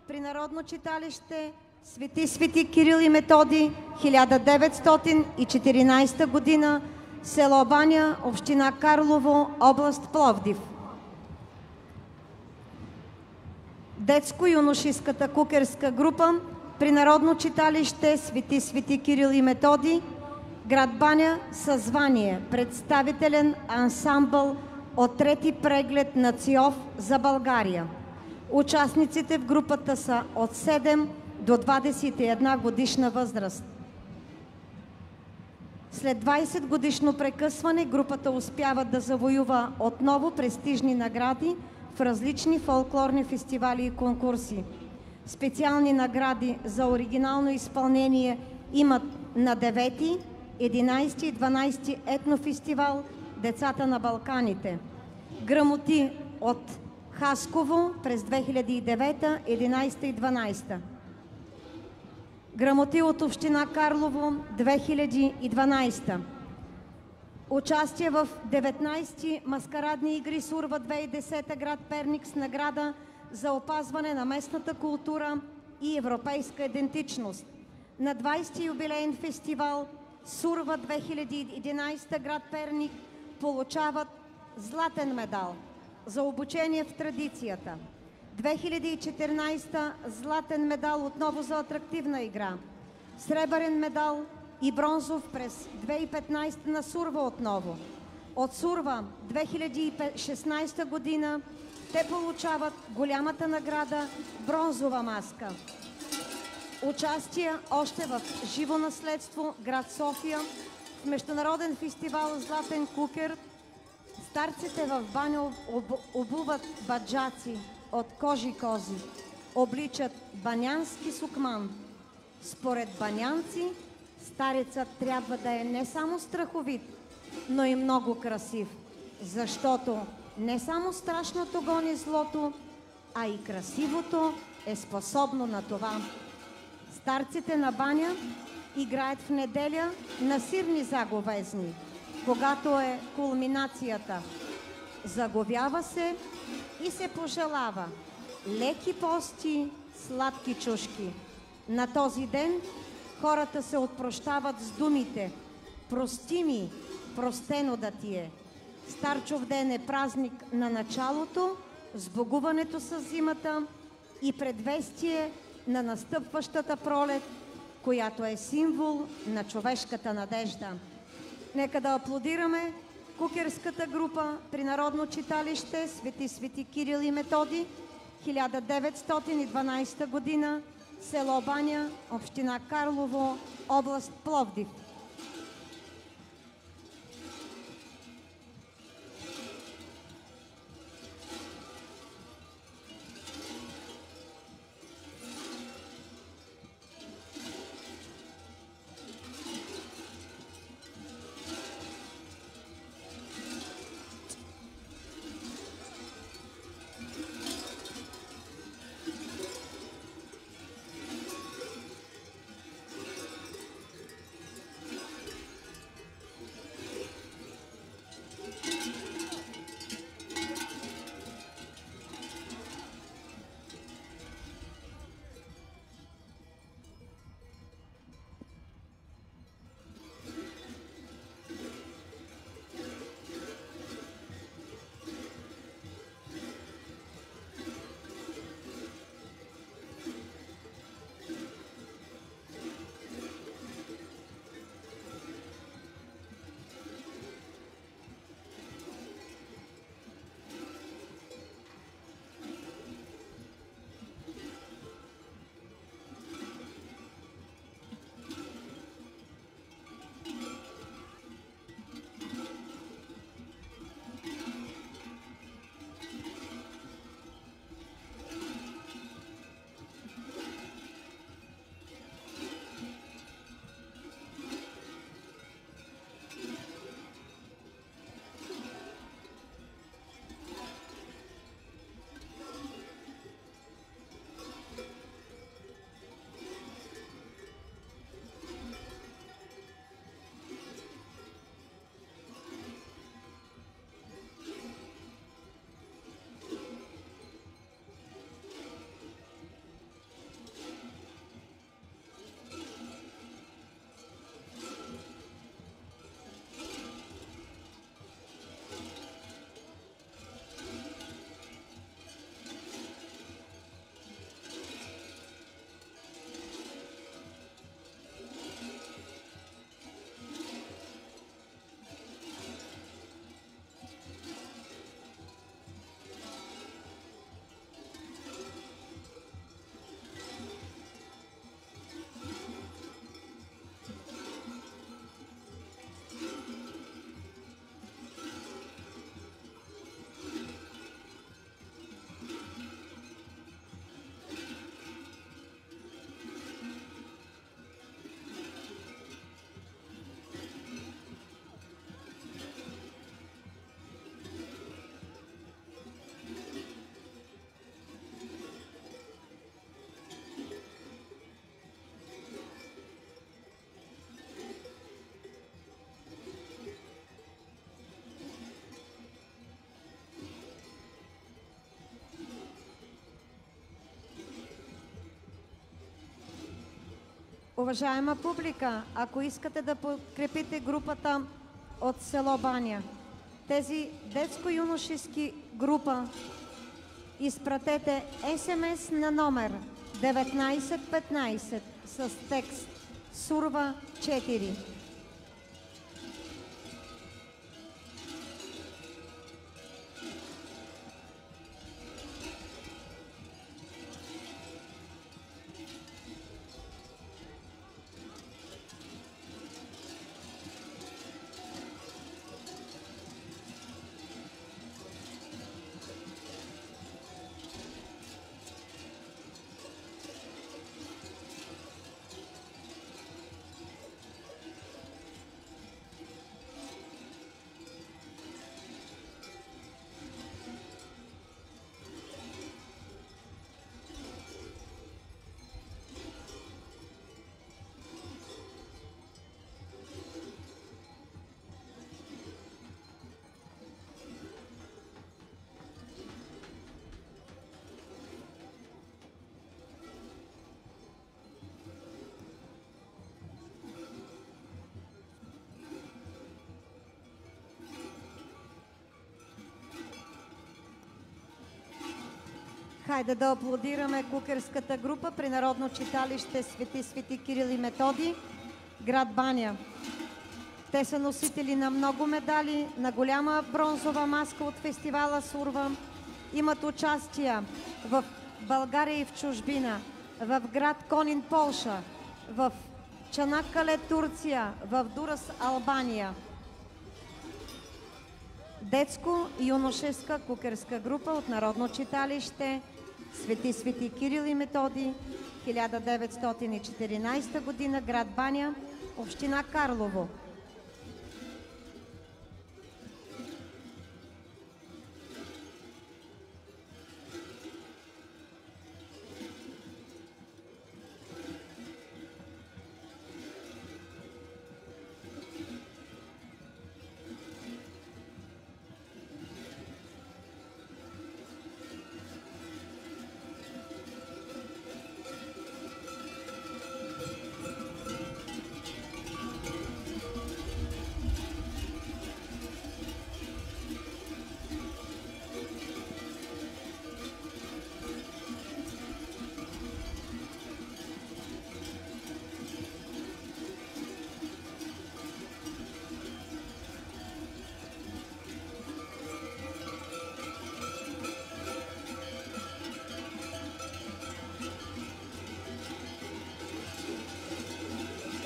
при Народно читалище Свети Кирил и Методий, 1914 година, село Баня, община Карлово, област Пловдив. Детско-юношеската кукерска група при Народно читалище Свети Кирил и Методий, град Баня, със звание представителен ансамбъл от трети преглед на ЦИОВ за България. Участниците в групата са от 7 до 21 годишна възраст. След 20 годишно прекъсване групата успява да завоюва отново престижни награди в различни фолклорни фестивали и конкурси. Специални награди за оригинално изпълнение имат на 9, 11 и 12 етнофестивал "Децата на Балканите". Грамоти от Хасково през 2009, 11 и 12. Грамоти от община Карлово 2012. Участие в 19 маскарадни игри Сурва 2010, град Перник, с награда за опазване на местната култура и европейска идентичност. На 20 юбилеен фестивал Сурва 2011, град Перник, получават златен медал за обучение в традицията. 2014 златен медал отново за атрактивна игра. Сребърен медал и бронзов през 2015 на Сурва отново. От Сурва 2016 година те получават голямата награда бронзова маска. Участие още в живо наследство, град София, в международен фестивал Златен кукер. Старците в Баня обуват баджаци от кожи кози, обличат банянски сукман. Според банянци, старецът трябва да е не само страховит, но и много красив, защото не само страшното гони злото, а и красивото е способно на това. Старците на Баня играят в неделя на сирни заговезни, когато е кулминацията. Заговява се и се пожелава леки пости, сладки чушки. На този ден хората се отпрощават с думите: "Прости ми, простено да ти е". Старчов ден е празник на началото, сбогуването с зимата и предвестие на настъпващата пролет, която е символ на човешката надежда. Нека да аплодираме кукерската група при Народно читалище Свети Кирил и Методий, 1912 година, село Баня, община Карлово, област Пловдив. Уважаема публика, ако искате да подкрепите групата от село Баня, тези детско-юношески група, изпратете СМС на номер 1915 с текст Сурва 4. Хайде да аплодираме кукерската група при Народно читалище Свети Кирил и Методий, град Баня. Те са носители на много медали, на голяма бронзова маска от фестивала Сурва. Имат участия в България и в чужбина, в град Конин, Полша, в Чанаккале, Турция, в Дурас, Албания. Детско-юношеска кукерска група от Народно читалище Свети Кирил и Методий, 1914 година, град Баня, община Карлово.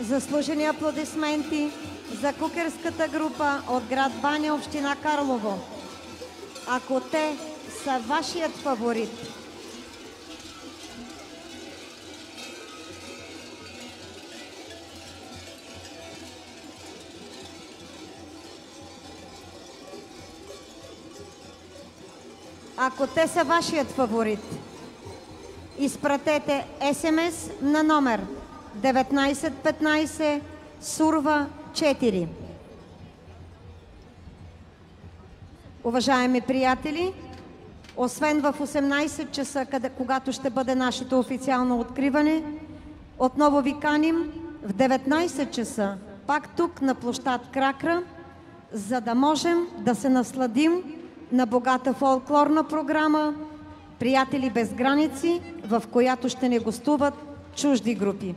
Заслужени аплодисменти за кукерската група от град Баня, община Карлово. Ако те са вашият фаворит, изпратете СМС на номер 1915 Сурва 4. Уважаеми приятели, освен в 18 часа, когато ще бъде нашето официално откриване, отново ви каним в 19 часа, пак тук на площад Кракра, за да можем да се насладим на богата фолклорна програма "Приятели без граници", в която ще ни гостуват чужди групи.